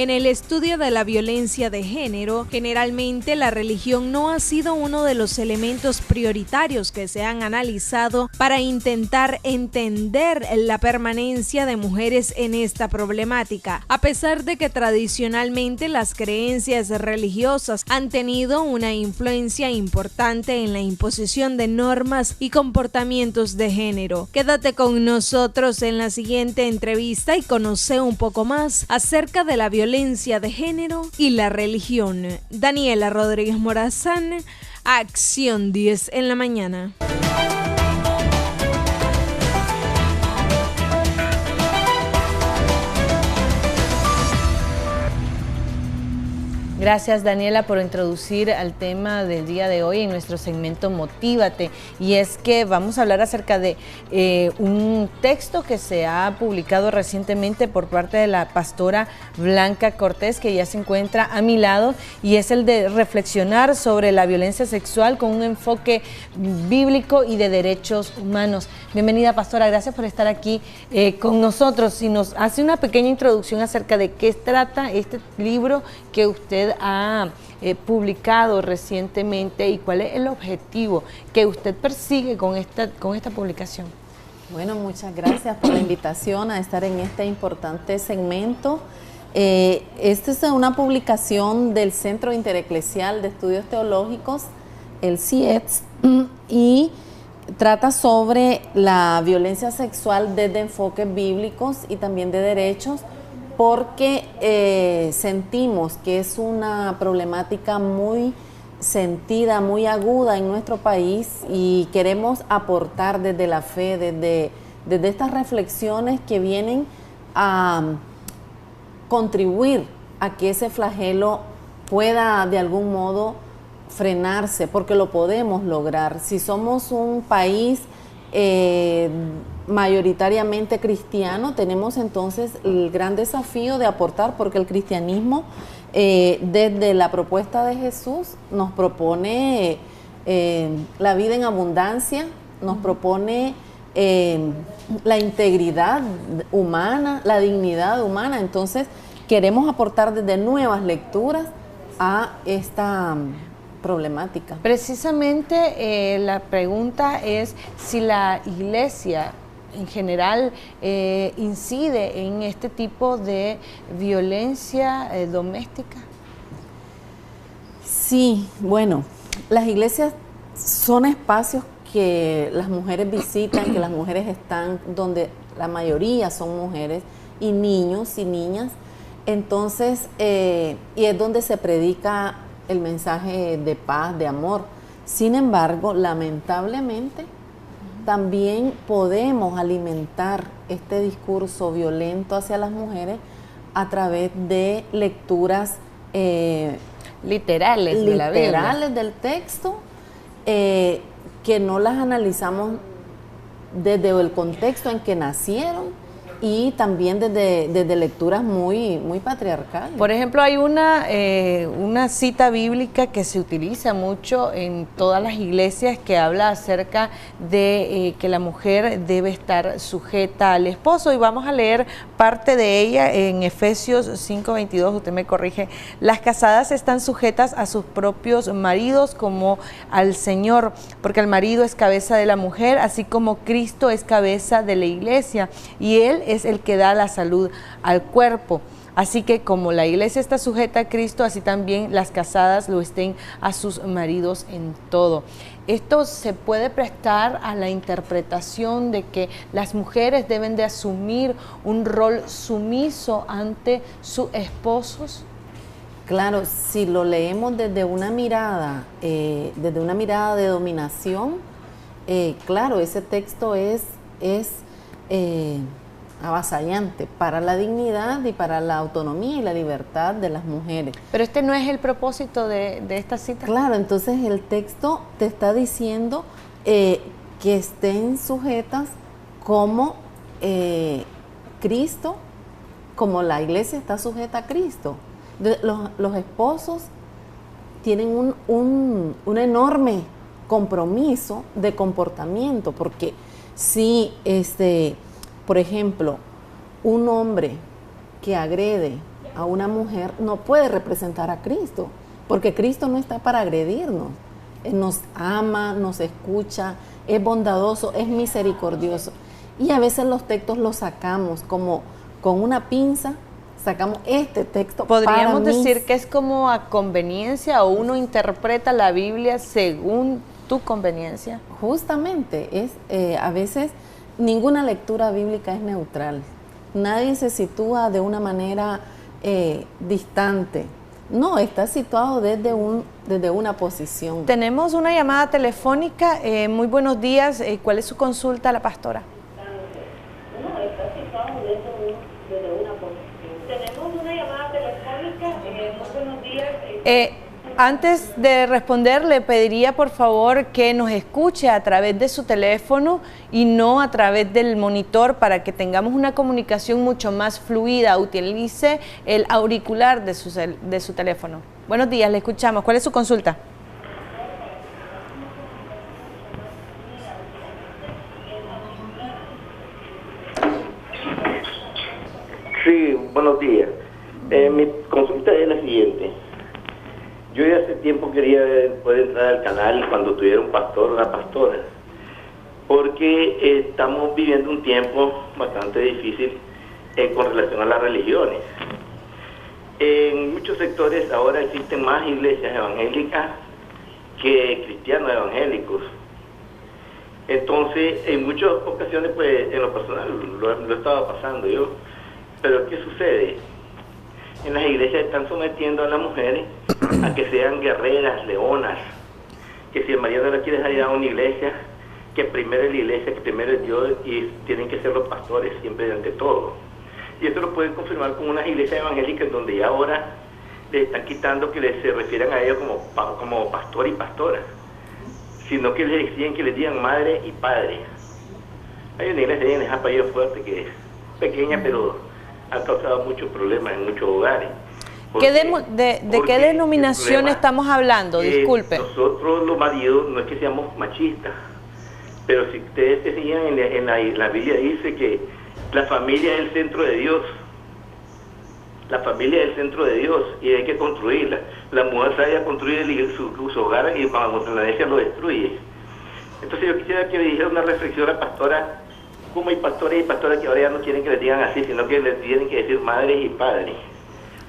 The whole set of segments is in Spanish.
En el estudio de la violencia de género, generalmente la religión no ha sido uno de los elementos prioritarios que se han analizado para intentar entender la permanencia de mujeres en esta problemática, a pesar de que tradicionalmente las creencias religiosas han tenido una influencia importante en la imposición de normas y comportamientos de género. Quédate con nosotros en la siguiente entrevista y conoce un poco más acerca de la violencia de género y la religión. Daniela Rodríguez Morazán, Acción 10 en la mañana. Gracias, Daniela, por introducir al tema del día de hoy en nuestro segmento Motívate. Y es que vamos a hablar acerca de un texto que se ha publicado recientemente por parte de la pastora Blanca Cortés, que ya se encuentra a mi lado, y es el de reflexionar sobre la violencia sexual con un enfoque bíblico y de derechos humanos. Bienvenida, pastora, gracias por estar aquí con nosotros. Si nos hace una pequeña introducción acerca de qué trata este libro que usted ha publicado recientemente y cuál es el objetivo que usted persigue con esta publicación. Bueno, muchas gracias por la invitación a estar en este importante segmento. Esta es una publicación del Centro Intereclesial de Estudios Teológicos, el CIETS, y trata sobre la violencia sexual desde enfoques bíblicos y también de derechos, porque sentimos que es una problemática muy sentida, muy aguda en nuestro país, y queremos aportar desde la fe, desde estas reflexiones que vienen a contribuir a que ese flagelo pueda de algún modo frenarse, porque lo podemos lograr. Si somos un país mayoritariamente cristiano, tenemos entonces el gran desafío de aportar, porque el cristianismo desde la propuesta de Jesús nos propone la vida en abundancia, nos propone la integridad humana, la dignidad humana. Entonces queremos aportar desde nuevas lecturas a esta problemática. Precisamente la pregunta es si la iglesia en general incide en este tipo de violencia doméstica. Sí, bueno, las iglesias son espacios que las mujeres visitan, que las mujeres están, donde la mayoría son mujeres y niños y niñas. Entonces, y es donde se predica el mensaje de paz, de amor. Sin embargo, lamentablemente, también podemos alimentar este discurso violento hacia las mujeres a través de lecturas literales de la Biblia, literales del texto, que no las analizamos desde el contexto en que nacieron, y también desde lecturas muy patriarcales. Por ejemplo, hay una cita bíblica que se utiliza mucho en todas las iglesias, que habla acerca de que la mujer debe estar sujeta al esposo, y vamos a leer parte de ella en Efesios 5:22, usted me corrige. Las casadas están sujetas a sus propios maridos como al Señor, porque el marido es cabeza de la mujer, así como Cristo es cabeza de la iglesia, y Él es el que da la salud al cuerpo. Así que como la iglesia está sujeta a Cristo, así también las casadas lo estén a sus maridos en todo. Esto se puede prestar a la interpretación de que las mujeres deben de asumir un rol sumiso ante sus esposos. Claro, si lo leemos desde una mirada de dominación, claro, ese texto es avasallante para la dignidad y para la autonomía y la libertad de las mujeres. Pero este no es el propósito de esta cita. Claro, entonces el texto te está diciendo que estén sujetas como Cristo, como la iglesia está sujeta a Cristo. Los esposos tienen un enorme compromiso de comportamiento, porque si por ejemplo, un hombre que agrede a una mujer no puede representar a Cristo, porque Cristo no está para agredirnos. Él nos ama, nos escucha, es bondadoso, es misericordioso. Y a veces los textos los sacamos como con una pinza, sacamos este texto. Podríamos decir que es como a conveniencia, o uno interpreta la Biblia según tu conveniencia. Justamente, a veces ninguna lectura bíblica es neutral. Nadie se sitúa de una manera distante. No, está situado desde una posición. Tenemos una llamada telefónica. Muy buenos días. ¿Cuál es su consulta a la pastora? No, está situado desde una posición. Tenemos una llamada telefónica. Muy buenos días. Antes de responder, le pediría por favor que nos escuche a través de su teléfono y no a través del monitor, para que tengamos una comunicación mucho más fluida. Utilice el auricular de su teléfono. Buenos días, le escuchamos. ¿Cuál es su consulta? Sí, buenos días. Mi consulta es la siguiente. Yo ya hace tiempo quería poder entrar al canal cuando tuviera un pastor o una pastora, porque estamos viviendo un tiempo bastante difícil con relación a las religiones. En muchos sectores ahora existen más iglesias evangélicas que cristianos evangélicos. Entonces, en muchas ocasiones, pues, en lo personal, lo estaba pasando yo. Pero, ¿qué sucede? En las iglesias están sometiendo a las mujeres a que sean guerreras, leonas, que si el marido no la quiere dejar ir a una iglesia, que primero es la iglesia, que primero es Dios, y tienen que ser los pastores siempre ante todo. Y esto lo pueden confirmar con unas iglesias evangélicas donde ya ahora les están quitando que se refieran a ellos como pastor y pastora, sino que les exigen que les digan madre y padre. Hay una iglesia en Japayán fuerte que es pequeña, pero ha causado muchos problemas en muchos hogares. ¿De qué denominación estamos hablando? Disculpe. Nosotros los maridos no es que seamos machistas, pero si ustedes se siguen en la Biblia dice que la familia es el centro de Dios. La familia es el centro de Dios y hay que construirla. La mujer sabe a construir su hogar y cuando la iglesia lo destruye. Entonces yo quisiera que me dijera una reflexión a la pastora. Como hay pastores y pastoras que ahora ya no quieren que les digan así, sino que les tienen que decir madres y padres.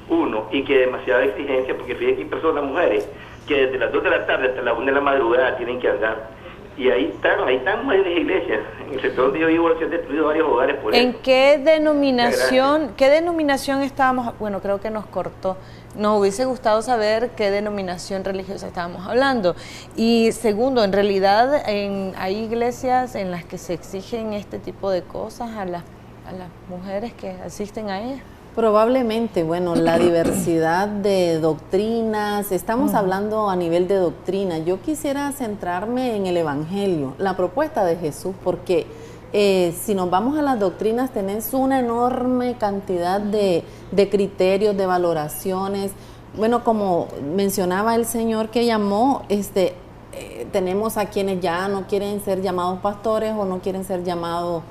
Uno, y que demasiada exigencia, porque fíjense que hay personas, mujeres, que desde las 2 de la tarde hasta las 1 de la madrugada tienen que andar. Y ahí están varias iglesias. En el sector donde yo vivo se han destruido varios hogares por eso. ¿En qué denominación estábamos? Bueno, creo que nos cortó. Nos hubiese gustado saber qué denominación religiosa estábamos hablando. Y segundo, en realidad hay iglesias en las que se exigen este tipo de cosas a las mujeres que asisten a ellas. Probablemente, bueno, la diversidad de doctrinas, estamos hablando a nivel de doctrina. Yo quisiera centrarme en el Evangelio, la propuesta de Jesús, porque si nos vamos a las doctrinas, tenés una enorme cantidad de criterios, de valoraciones. Bueno, como mencionaba el Señor que llamó, tenemos a quienes ya no quieren ser llamados pastores o no quieren ser llamados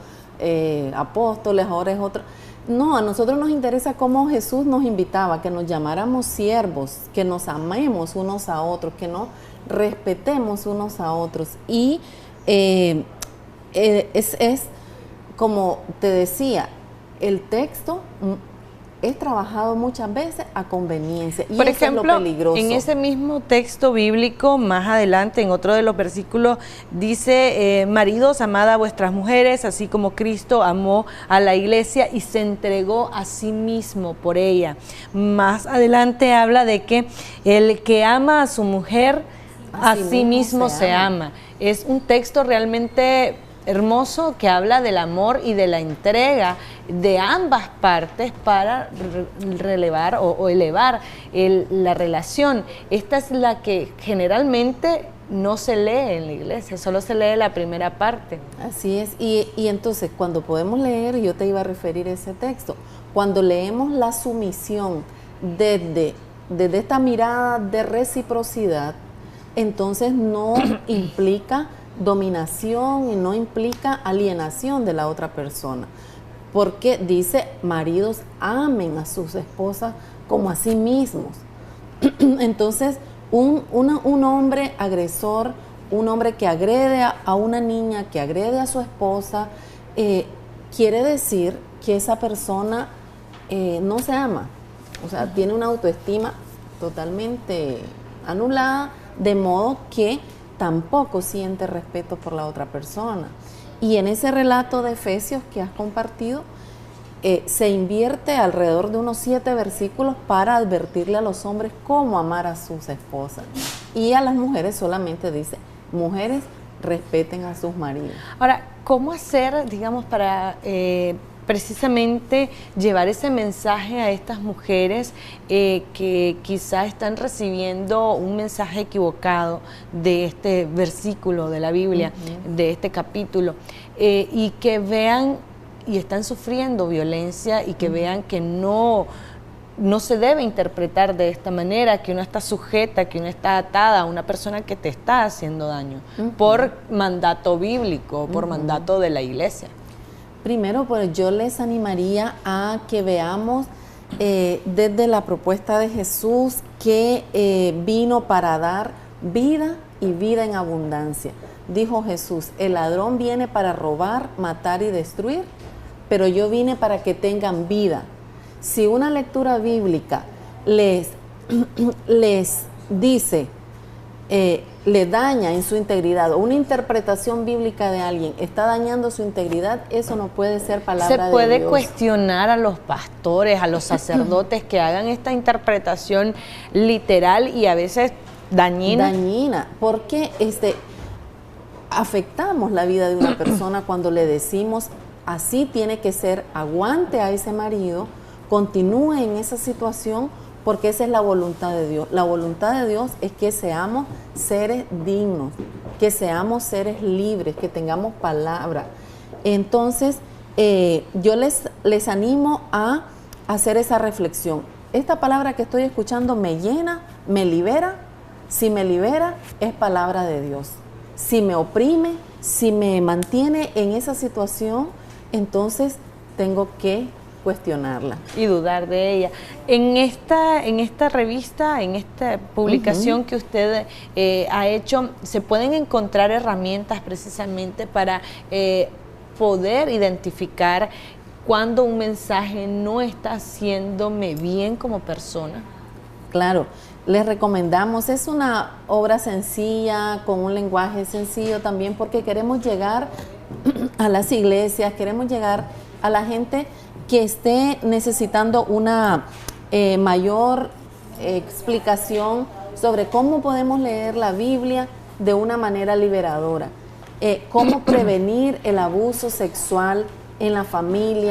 apóstoles, ahora es otro. No, a nosotros nos interesa cómo Jesús nos invitaba, que nos llamáramos siervos, que nos amemos unos a otros, que nos respetemos unos a otros. Y es como te decía, el texto es trabajado muchas veces a conveniencia. Y por eso ejemplo, es lo peligroso. En ese mismo texto bíblico, más adelante, en otro de los versículos, dice, maridos, amad a vuestras mujeres, así como Cristo amó a la iglesia y se entregó a sí mismo por ella. Más adelante habla de que el que ama a su mujer, a sí mismo se ama. Es un texto realmente hermoso que habla del amor y de la entrega de ambas partes para relevar o elevar la relación. Esta es la que generalmente no se lee en la iglesia, solo se lee la primera parte. Así es, y entonces cuando podemos leer, yo te iba a referir a ese texto, cuando leemos la sumisión desde esta mirada de reciprocidad, entonces no implica dominación y no implica alienación de la otra persona. porque dice, maridos amen a sus esposas como a sí mismos. Entonces, un hombre agresor, un hombre que agrede a una niña, que agrede a su esposa, quiere decir que esa persona no se ama, o sea, tiene una autoestima totalmente anulada, de modo que tampoco siente respeto por la otra persona. Y en ese relato de Efesios que has compartido, se invierte alrededor de unos 7 versículos para advertirle a los hombres cómo amar a sus esposas. Y a las mujeres solamente dice, mujeres, respeten a sus maridos. Ahora, ¿cómo hacer, digamos, para precisamente llevar ese mensaje a estas mujeres que quizás están recibiendo un mensaje equivocado de este versículo de la Biblia, de este capítulo, y que vean y están sufriendo violencia y que vean que no se debe interpretar de esta manera, que uno está sujeta, que uno está atada a una persona que te está haciendo daño por mandato bíblico, por mandato de la iglesia? Primero, pues yo les animaría a que veamos desde la propuesta de Jesús que vino para dar vida y vida en abundancia. Dijo Jesús, el ladrón viene para robar, matar y destruir, pero yo vine para que tengan vida. Si una lectura bíblica les dice, le daña en su integridad, o una interpretación bíblica de alguien está dañando su integridad, eso no puede ser palabra de Dios. Se puede cuestionar a los pastores, a los sacerdotes que hagan esta interpretación literal y a veces dañina. Dañina, porque afectamos la vida de una persona cuando le decimos, así tiene que ser, aguante a ese marido, continúe en esa situación, porque esa es la voluntad de Dios. La voluntad de Dios es que seamos seres dignos, que seamos seres libres, que tengamos palabra. Entonces, yo les animo a hacer esa reflexión. Esta palabra que estoy escuchando me llena, me libera. Si me libera, es palabra de Dios. Si me oprime, si me mantiene en esa situación, entonces tengo que cuestionarla y dudar de ella. En esta revista, en esta publicación que usted ha hecho, se pueden encontrar herramientas precisamente para poder identificar cuando un mensaje no está haciéndome bien como persona. Claro, les recomendamos, es una obra sencilla, con un lenguaje sencillo también, porque queremos llegar a las iglesias, queremos llegar a la gente que esté necesitando una mayor explicación sobre cómo podemos leer la Biblia de una manera liberadora, cómo prevenir el abuso sexual en la familia.